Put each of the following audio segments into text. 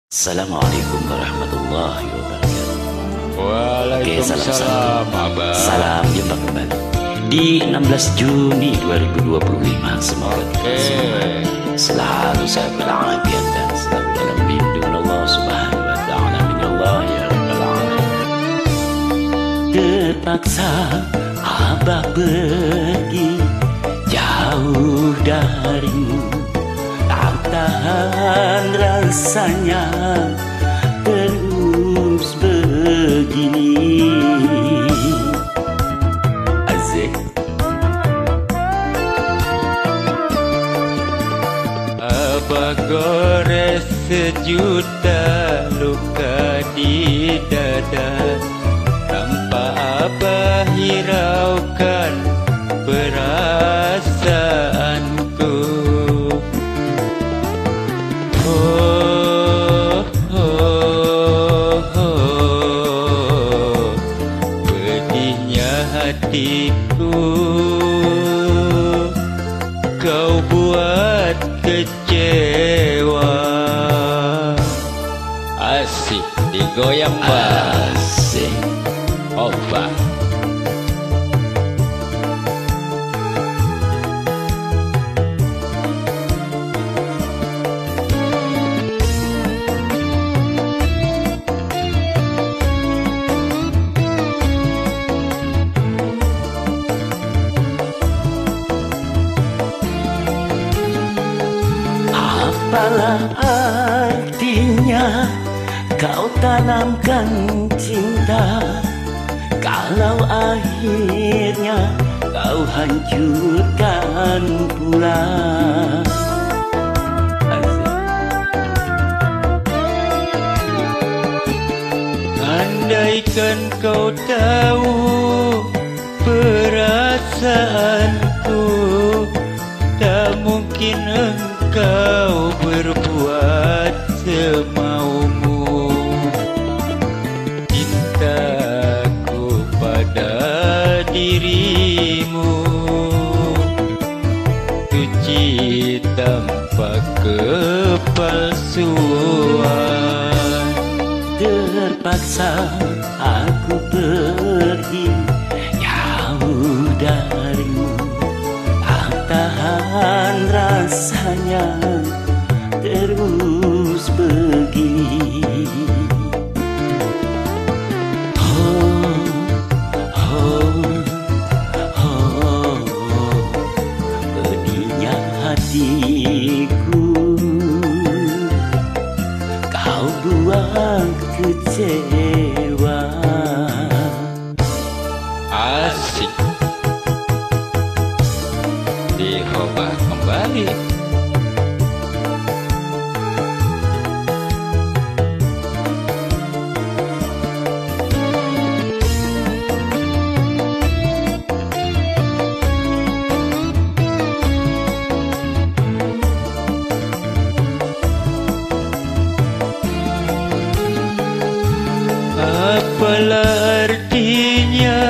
Assalamualaikum warahmatullahi wabarakatuh. Waalaikumsalam, Abah. Salam jumpa kembali di 16 Juni 2025. Semoga kita selalu sehat walafiat dan selalu dalam lindungan Allah Subhanahu wa taala. Amin ya Allah ya rabbal alamin. Terpaksa Abah pergi jauh darimu, tak tahan rasanya terus begini. Azik Abah gores sejuta luka di dada, tanpa Abah hiraukan perasaanku. Pedihnya hatiku kau buat kecewa. Asik digoyang Bah. asik. Oba. Apalah artinya kau tanamkan cinta kalau akhirnya kau hancurkan pula. Andaikan kau tahu perasaanku, tak mungkin engkau berbuat semaumu. Cintaku pada dirimu suci tanpa kepalsuan. Terpaksa aku pergi jauh darimu, tak tahan rasanya terus begini. Pedihnya hatiku kau buat kecewa. Asik dicoba kembali. Apalah artinya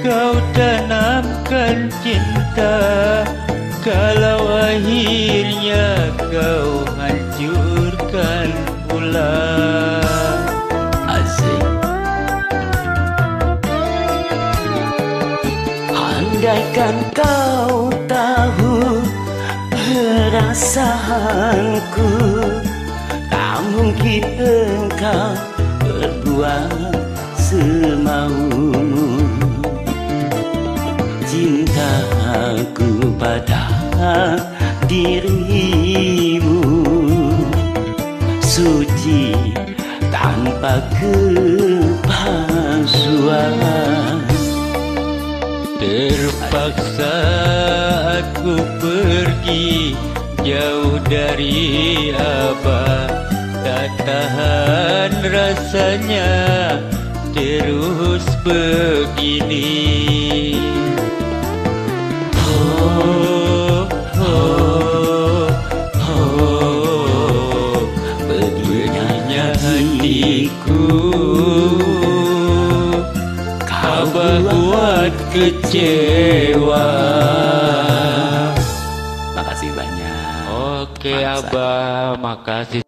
kau tanamkan cinta kalau akhirnya kau hancurkan pula. Asik. Andaikan kau tahu perasaanku, tak mungkin engkau berbuat semaumu. Cintaku pada dirimu suci tanpa kepalsuan. Terpaksa aku pergi jauh dari Abah, tak tahan rasanya terus begini. Pedihnya hatiku kau buat kecewa. Makasih banyak. Oke Abah, makasih